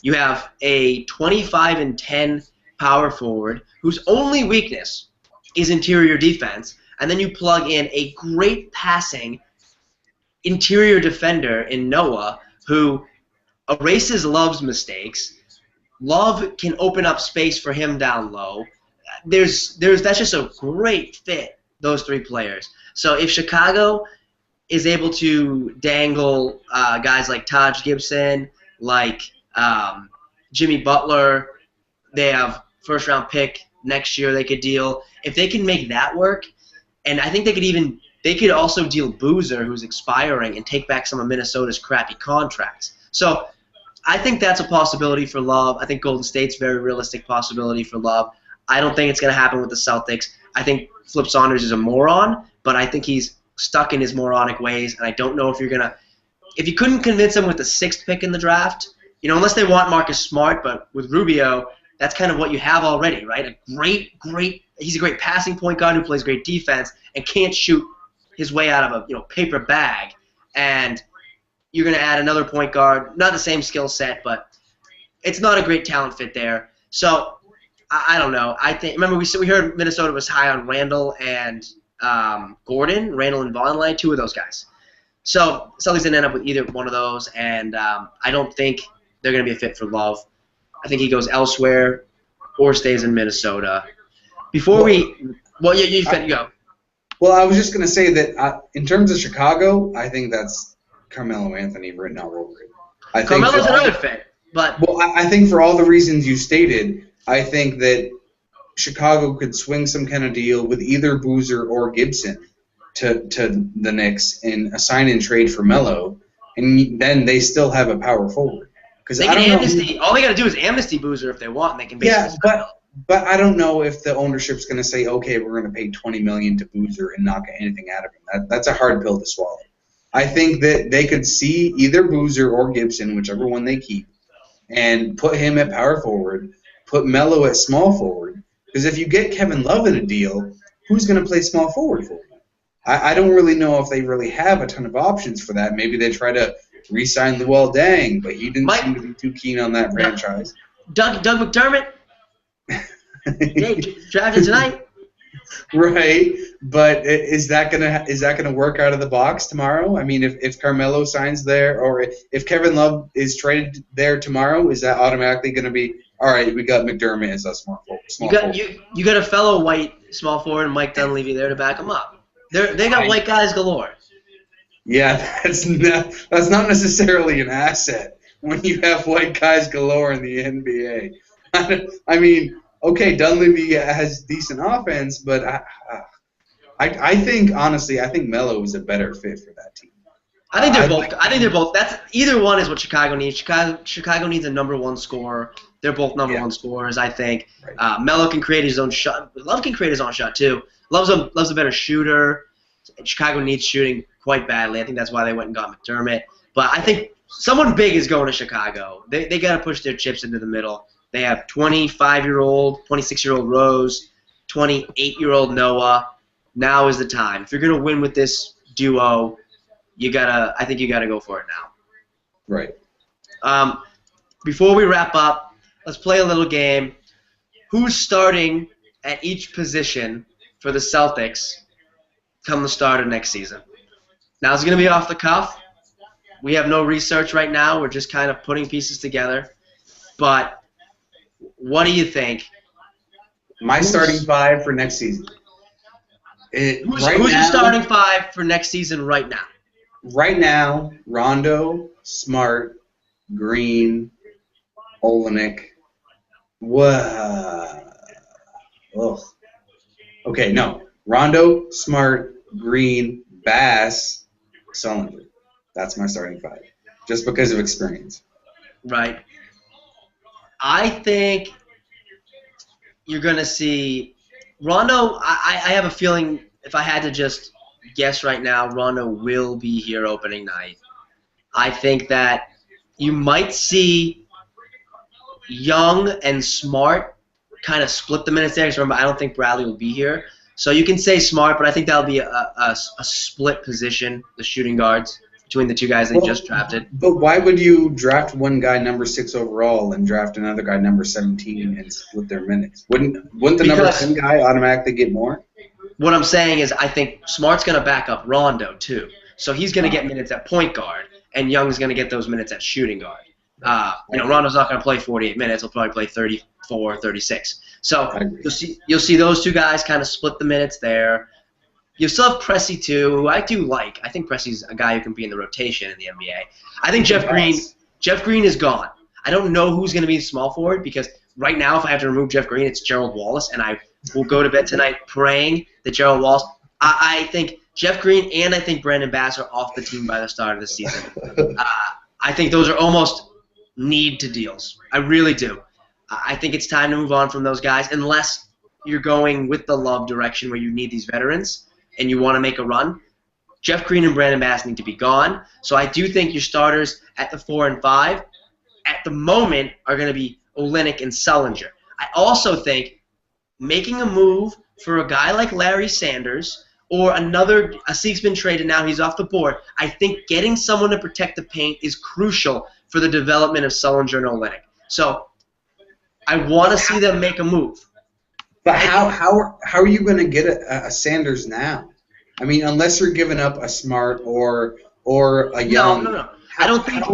You have a 25-10 power forward whose only weakness is interior defense, and then you plug in a great passing interior defender in Noah who erases Love's mistakes. Love can open up space for him down low. That's just a great fit, those three players. So if Chicago is able to dangle guys like Taj Gibson, like Jimmy Butler, they have first-round pick next year they could deal. If they can make that work, and I think they could also deal Boozer, who's expiring, and take back some of Minnesota's crappy contracts. So I think that's a possibility for Love. I think Golden State's a very realistic possibility for Love. I don't think it's going to happen with the Celtics. I think Flip Saunders is a moron, but I think he's stuck in his moronic ways, and I don't know if you're going to – if you couldn't convince him with the 6th pick in the draft, unless they want Marcus Smart, but with Rubio, that's kind of what you have already, right? He's a great passing point guard who plays great defense and can't shoot his way out of a paper bag. And you're going to add another point guard, not the same skill set, but it's not a great talent fit there. So I don't know. Remember we heard Minnesota was high on Randall and Gordon, Randall and Vonleh, 2 of those guys. So Celtics didn't end up with either one of those, and I don't think they're going to be a fit for Love. I think he goes elsewhere or stays in Minnesota. Well, you go. Well, I was just going to say that in terms of Chicago, I think that's Carmelo Anthony written all over it. I think Carmelo's another fit, but well, I think for all the reasons you stated, I think that Chicago could swing some kind of deal with either Boozer or Gibson to the Knicks and a sign and trade for Melo, and then they still have a power forward. Because they I can don't amnesty. know. All they got to do is amnesty Boozer if they want, and they can basically. Yeah, but I don't know if the ownership's going to say, okay, we're going to pay $20 million to Boozer and not get anything out of him. That's a hard pill to swallow. I think that they could see either Boozer or Gibson, whichever one they keep, and put him at power forward, put Melo at small forward. Because if you get Kevin Love in a deal, who's going to play small forward for him? I don't really know if they really have a ton of options for that. Maybe they try to re-sign Luol Deng, but he didn't seem to be too keen on that franchise. Doug McDermott. Hey, drafted tonight. Right, but is that gonna work out of the box tomorrow? I mean, if Carmelo signs there, or if Kevin Love is traded there tomorrow, is that automatically going to be all right? We got McDermott as a small forward. You got a fellow white small forward and Mike Dunleavy there to back him up. They got white guys galore. Yeah, that's not necessarily an asset when you have white guys galore in the NBA. I mean, okay, Dunleavy has decent offense, but I think honestly, I think Melo is a better fit for that team. I think they're both. That's either one is what Chicago needs. Chicago needs a number one scorer. They're both number one scorers, I think. Right. Melo can create his own shot. Love can create his own shot too. Love's a better shooter. Chicago needs shooting quite badly. I think that's why they went and got McDermott. But I think someone big is going to Chicago. They got to push their chips into the middle. They have 25-year-old, 26-year-old Rose, 28-year-old Noah. Now is the time. If you're going to win with this duo, I think you gotta go for it now. Right. Before we wrap up, let's play a little game. Who's starting at each position for the Celtics come the start of next season? Now it's going to be off the cuff. We have no research right now. We're just kind of putting pieces together. But what do you think? My starting five for next season. Who's your starting five for next season right now? Right now, Rondo, Smart, Green, Olenek. Okay, no. Rondo, Smart, Green, Bass, Sullinger. That's my starting five, just because of experience. Right. I think you're going to see Rondo. I have a feeling, if I had to just guess right now, Rondo will be here opening night. I think that you might see Young and Smart kind of split the minutes there. Because remember, I don't think Bradley will be here. So you can say Smart, but I think that'll be a split position, the shooting guards, between the two guys they just drafted. But why would you draft one guy number 6 overall and draft another guy number 17 and split their minutes? Wouldn't the number 10 guy automatically get more? What I'm saying is I think Smart's going to back up Rondo, too. So he's going to get minutes at point guard, and Young's going to get those minutes at shooting guard. Rondo's not going to play 48 minutes. He'll probably play 34, 36. So you'll see those two guys kind of split the minutes there. You still have Pressey, too, who I do like. I think Pressey's a guy who can be in the rotation in the NBA. I think Jeff Green is gone. I don't know who's going to be the small forward because right now if I have to remove Jeff Green, it's Gerald Wallace, and I will go to bed tonight praying that Gerald Wallace – I think Jeff Green and I think Brandon Bass are off the team by the start of the season. I think those are almost need to deals. I really do. I think it's time to move on from those guys unless you're going with the Love direction where you need these veterans and you want to make a run. Jeff Green and Brandon Bass need to be gone. So I do think your starters at the 4 and 5 at the moment are going to be Olenek and Sullinger. I also think making a move for a guy like Larry Sanders or Asik's been traded now, he's off the board. I think getting someone to protect the paint is crucial for the development of Sullinger and Olenek. So I want to see them make a move. But how are you going to get a Sanders now? I mean, unless you're giving up a Smart or a Young. No. I don't think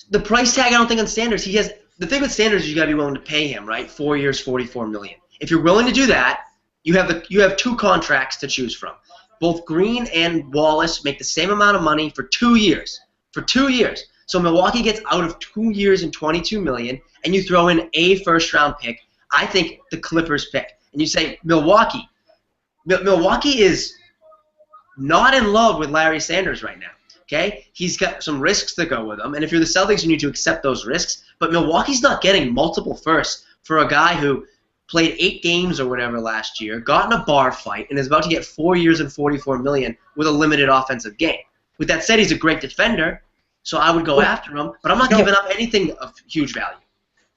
the price tag. I don't think on Sanders. The thing with Sanders is you got to be willing to pay him, right? 4 years, $44 million. If you're willing to do that, you have two contracts to choose from. Both Green and Wallace make the same amount of money for 2 years. For 2 years. So Milwaukee gets out of 2 years and $22 million, and you throw in a first-round pick. I think the Clippers pick. And you say, Milwaukee is not in love with Larry Sanders right now. Okay? He's got some risks to go with him, and if you're the Celtics, you need to accept those risks. But Milwaukee's not getting multiple firsts for a guy who played 8 games or whatever last year, got in a bar fight, and is about to get 4 years and $44 million with a limited offensive game. With that said, he's a great defender, so I would go after him, but I'm not giving up anything of huge value.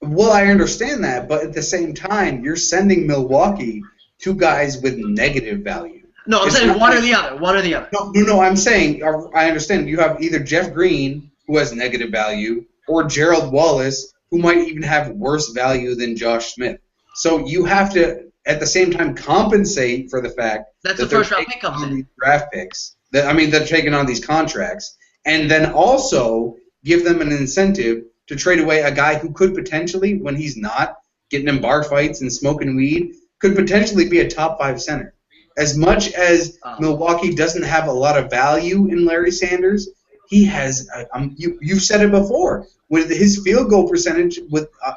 Well, I understand that, but at the same time, you're sending Milwaukee 2 guys with negative value. No, I'm saying one or the other. One or the other. No, I'm saying, I understand. You have either Jeff Green, who has negative value, or Gerald Wallace, who might even have worse value than Josh Smith. So you have to, at the same time, compensate for the fact that the first-round pick comes in. These draft picks. They're taking on these contracts. And then also give them an incentive to trade away a guy who could potentially, when he's not getting in bar fights and smoking weed, could potentially be a top 5 center. As much as Milwaukee doesn't have a lot of value in Larry Sanders, he has. You've said it before. With his field goal percentage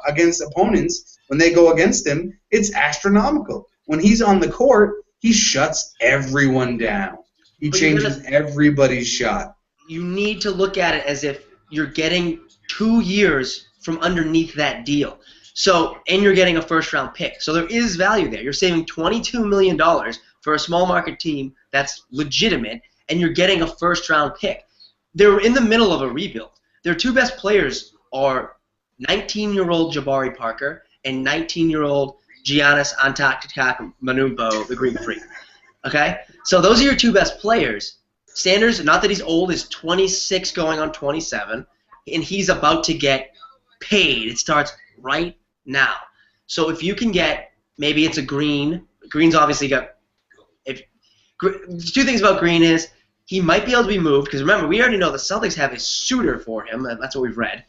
against opponents, when they go against him, it's astronomical. When he's on the court, he shuts everyone down. He changes everybody's shot. You need to look at it as if you're getting 2 years from underneath that deal. So, and you're getting a first-round pick. So there is value there. You're saving $22 million for a small market team that's legitimate, and you're getting a first-round pick. They're in the middle of a rebuild. Their 2 best players are 19-year-old Jabari Parker and 19-year-old Giannis Antetokounmpo, the Greek Freak. Okay? So those are your 2 best players. Sanders, not that he's old, is 26 going on 27, and he's about to get paid. It starts right now. So if you can get, maybe it's a Green. Green's obviously got. The 2 things about Green is he might be able to be moved, because remember, we already know the Celtics have a suitor for him. That's what we've read.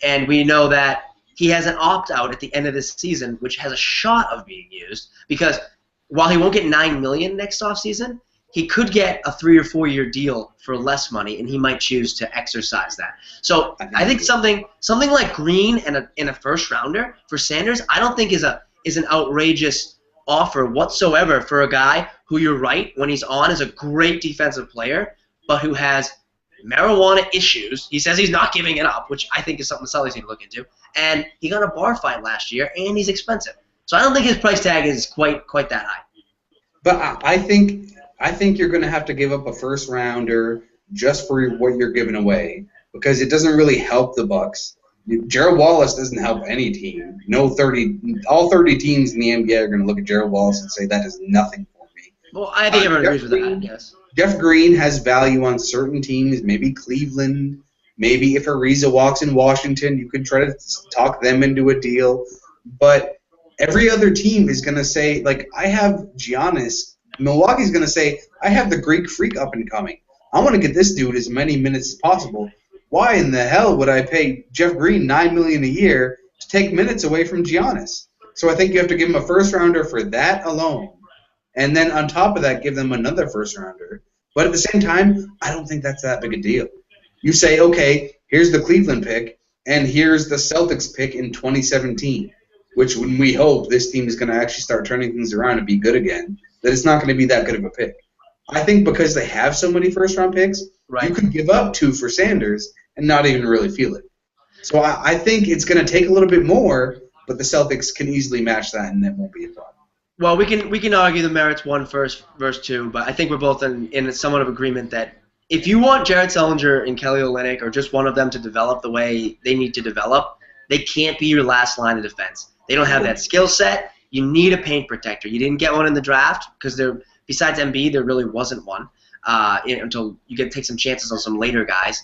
And we know that he has an opt-out at the end of this season, which has a shot of being used, because while he won't get $9 million next offseason, he could get a 3 or 4 year deal for less money, and he might choose to exercise that. So I think something like Green and a first rounder for Sanders, I don't think is an outrageous offer whatsoever for a guy who, you're right, when he's on, is a great defensive player, but who has marijuana issues. He says he's not giving it up, which I think is something the Celtics need to look into. And he got a bar fight last year, and he's expensive. So I don't think his price tag is quite that high. But I think you're going to have to give up a first rounder just for what you're giving away, because it doesn't really help the Bucks. Gerald Wallace doesn't help any team. All 30 teams in the NBA are going to look at Gerald Wallace and say that is nothing for me. Well, I think everyone agrees with that. Yes. Jeff Green has value on certain teams, maybe Cleveland. Maybe if Ariza walks in Washington, you could try to talk them into a deal. But every other team is going to say, like, I have Giannis. Milwaukee's going to say, I have the Greek Freak up and coming. I want to get this dude as many minutes as possible. Why in the hell would I pay Jeff Green $9 million a year to take minutes away from Giannis? So I think you have to give him a first rounder for that alone. And then on top of that, give them another first rounder. But at the same time, I don't think that's that big a deal. You say, okay, here's the Cleveland pick, and here's the Celtics pick in 2017, which when we hope this team is going to actually start turning things around and be good again, that it's not going to be that good of a pick. I think because they have so many first-round picks, you could give up 2 for Sanders and not even really feel it. So I think it's going to take a little bit more, but the Celtics can easily match that, and that won't be a problem. Well, we can argue the merits 1 versus 2, but I think we're both in somewhat of agreement that if you want Jared Sullinger and Kelly Olynyk, or just one of them, to develop the way they need to develop, they can't be your last line of defense. They don't have that skill set. You need a paint protector. You didn't get one in the draft because besides Embiid, there really wasn't one until you get to take some chances on some later guys.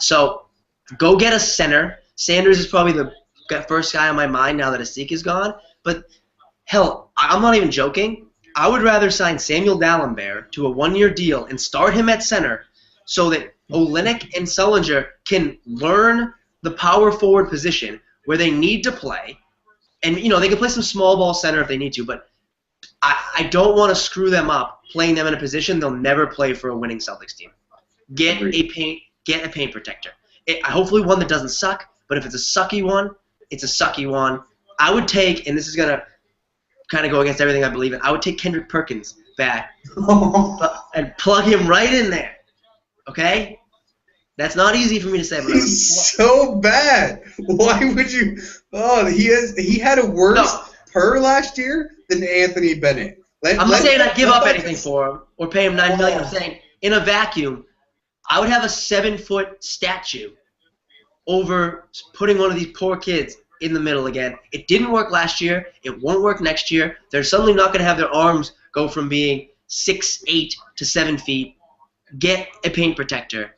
So go get a center. Sanders is probably the first guy on my mind now that Asik is gone. But hell, I'm not even joking. I would rather sign Samuel Dalembert to a 1-year deal and start him at center so that Olynyk and Sullinger can learn the power forward position where they need to play. And, they can play some small ball center if they need to, but I don't want to screw them up playing them in a position they'll never play for a winning Celtics team. Get a paint protector. Hopefully one that doesn't suck, but if it's a sucky one, it's a sucky one. I would take, and this is going to kind of go against everything I believe in, I would take Kendrick Perkins back and plug him right in there. Okay? That's not easy for me to say. But he's so bad. Why would you? Oh, he had a worse per last year than Anthony Bennett. I'm not saying I'd give up anything for him or pay him $9 million. I'm saying in a vacuum, I would have a 7-foot statue over putting one of these poor kids in the middle again. It didn't work last year. It won't work next year. They're suddenly not going to have their arms go from being 6'8" to 7 feet. Get a paint protector.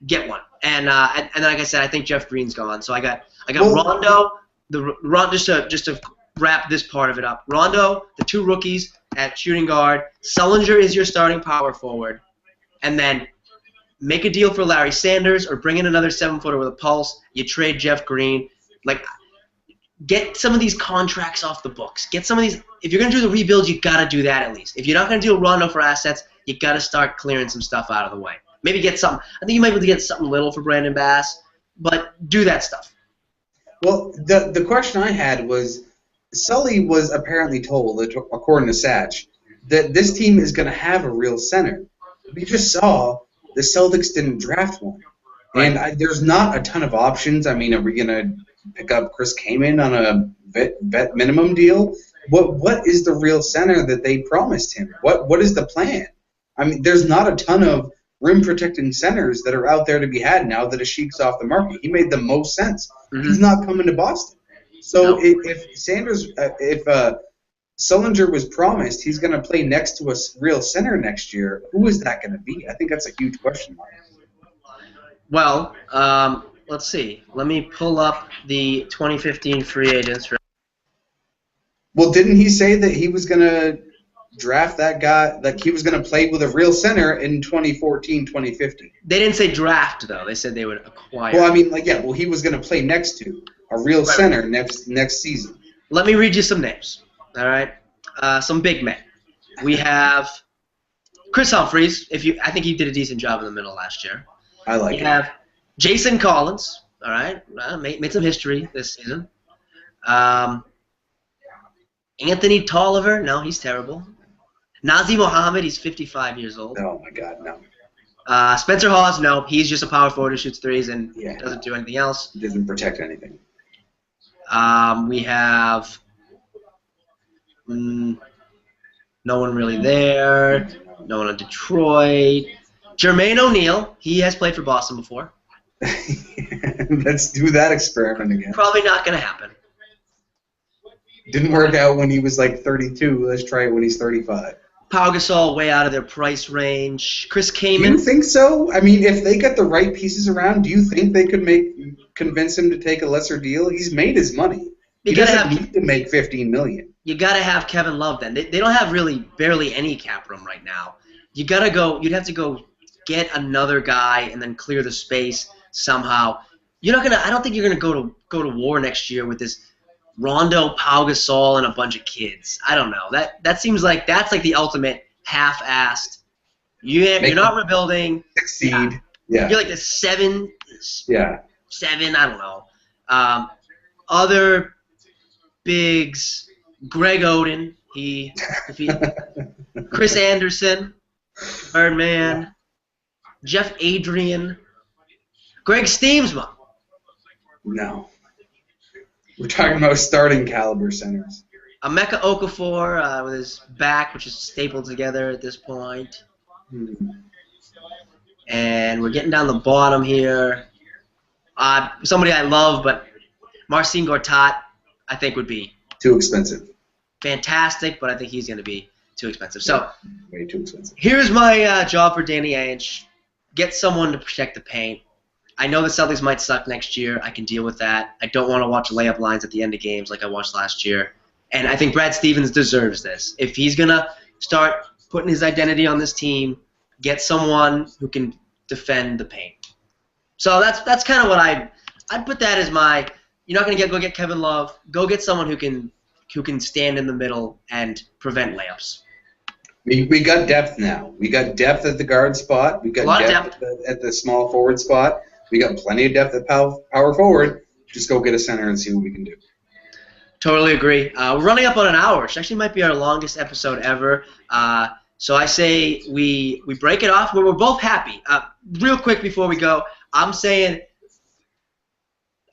Get one. And like I said, I think Jeff Green's gone. So I got Rondo. Just to wrap this part of it up. Rondo, the 2 rookies at shooting guard. Sullinger is your starting power forward. And then make a deal for Larry Sanders or bring in another 7-footer with a pulse. You trade Jeff Green. Like, get some of these contracts off the books. Get some of these. If you're going to do the rebuild, you got to do that at least. If you're not going to deal Rondo for assets, you got to start clearing some stuff out of the way. Maybe get something. I think you might be able to get something little for Brandon Bass, but do that stuff. Well, the question I had was, Sully was apparently told, according to Satch, that this team is going to have a real center. We just saw the Celtics didn't draft one. Right. And there's not a ton of options. I mean, are we going to pick up Chris Kaman on a vet minimum deal? What is the real center that they promised him? What is the plan? I mean, there's not a ton of rim-protecting centers that are out there to be had now that Ashik's off the market. He made the most sense. Mm-hmm. He's not coming to Boston. So if Sullinger was promised he's going to play next to a real center next year, who is that going to be? I think that's a huge question mark. Well, let's see. Let me pull up the 2015 free agents. Well, didn't he say that he was going to draft that guy, like he was going to play with a real center in 2014, 2015? They didn't say draft, though. They said they would acquire. Well, I mean, he was going to play next to a real center next season. Let me read you some names, all right? Some big men. We have Chris Humphries. I think he did a decent job in the middle last year. I like it. We have Jason Collins, all right? Made some history this season. Anthony Tolliver, no, he's terrible. Nazi Mohammed, he's 55 years old. Oh, my God, no. Spencer Hawes, no, he's just a power forward who shoots threes and doesn't do anything else. He doesn't protect anything. We have no one really there. No one in Detroit. Jermaine O'Neal, he has played for Boston before. Let's do that experiment again. Probably not going to happen. Didn't work out when he was like 32. Let's try it when he's 35. Pau Gasol way out of their price range. Chris Kaman. Do you think so? I mean, if they got the right pieces around, do you think they could convince him to take a lesser deal? He's made his money. He doesn't need to make $15 million. You got to have Kevin Love then. They don't have barely any cap room right now. You got to go. You'd have to go get another guy and then clear the space somehow. You're not gonna. I don't think you're gonna go to war next year with this Rondo, Pau Gasol, and a bunch of kids. I don't know. That seems like that's like the ultimate half-assed. You're not rebuilding. Succeed. Yeah. You're like a 7. Yeah. 7. I don't know. Other bigs. Greg Oden. Chris Anderson. Birdman. Jeff Adrian. Greg Steamsma. No. We're talking about starting caliber centers. Emeka Okafor with his back, which is stapled together at this point. And we're getting down the bottom here. Somebody I love, but Marcin Gortat, I think, would be too expensive. Fantastic, but I think he's going to be too expensive. So way too expensive. Here's my job for Danny Ainge. Get someone to protect the paint. I know the Celtics might suck next year. I can deal with that. I don't want to watch layup lines at the end of games like I watched last year. And I think Brad Stevens deserves this. If he's going to start putting his identity on this team, get someone who can defend the paint. So that's kind of what I'd put that as my – you're not going to go get Kevin Love. Go get someone who can who can stand in the middle and prevent layups. We got depth now. We got depth at the guard spot. We A got lot of depth at the small forward spot. We got plenty of depth at power forward. Just go get a center and see what we can do. Totally agree. We're running up on an hour, which actually might be our longest episode ever. So I say we break it off where we're both happy. Real quick before we go, I'm saying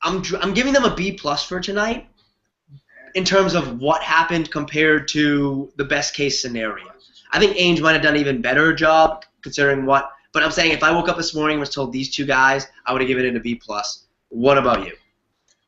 I'm giving them a B+ for tonight in terms of what happened compared to the best case scenario. I think Ainge might have done an even better job considering what. But I'm saying if I woke up this morning and was told these two guys, I would have given it a B+. What about you?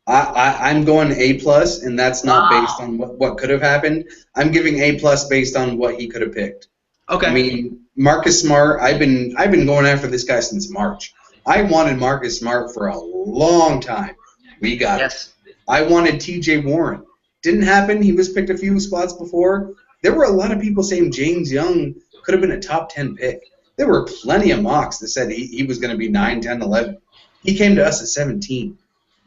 I'm going A+, and that's not based on what could have happened. I'm giving A+ based on what he could have picked. Okay. I mean, Marcus Smart. I've been going after this guy since March. I wanted Marcus Smart for a long time. We got it. I wanted T.J. Warren. Didn't happen. He was picked a few spots before. There were a lot of people saying James Young could have been a top 10 pick. There were plenty of mocks that said he was going to be 9, 10, 11. He came to us at 17.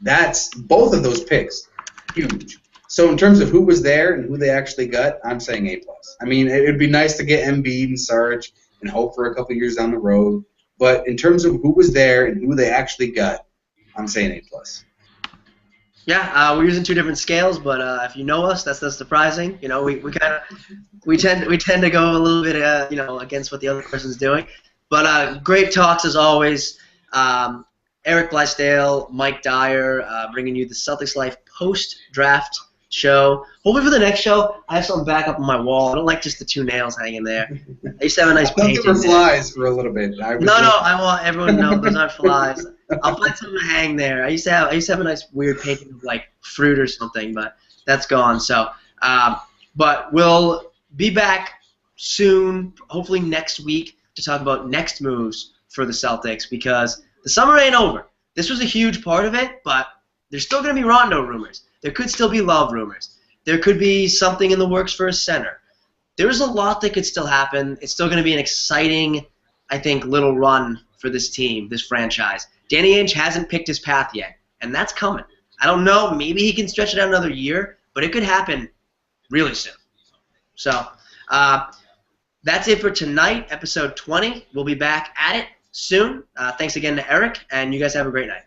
That's both of those picks, huge. So in terms of who was there and who they actually got, I'm saying A+. I mean, it'd be nice to get Embiid and Sarge and hope for a couple years down the road. But in terms of who was there and who they actually got, I'm saying A+. Yeah, we're using two different scales, but if you know us, that's surprising. You know, we tend to go a little bit against what the other person's doing. But great talks as always. Eric Blaisdell, Mike Dyer, bringing you the Celtics Life post-draft show. Hopefully for the next show, I have something back up on my wall. I don't like just the two nails hanging there. I used to have a nice painting. There were flies for a little bit. No, I want everyone to know those aren't flies. I'll find something to hang there. I used to have a nice weird painting of like fruit or something, but that's gone. So, but we'll be back soon, hopefully next week, to talk about next moves for the Celtics because the summer ain't over. This was a huge part of it, but there's still going to be Rondo rumors. There could still be Love rumors. There could be something in the works for a center. There's a lot that could still happen. It's still going to be an exciting, I think, little run for this team, this franchise. Danny Ainge hasn't picked his path yet, and that's coming. I don't know. Maybe he can stretch it out another year, but it could happen really soon. So that's it for tonight, episode 20. We'll be back at it soon. Thanks again to Eric, and you guys have a great night.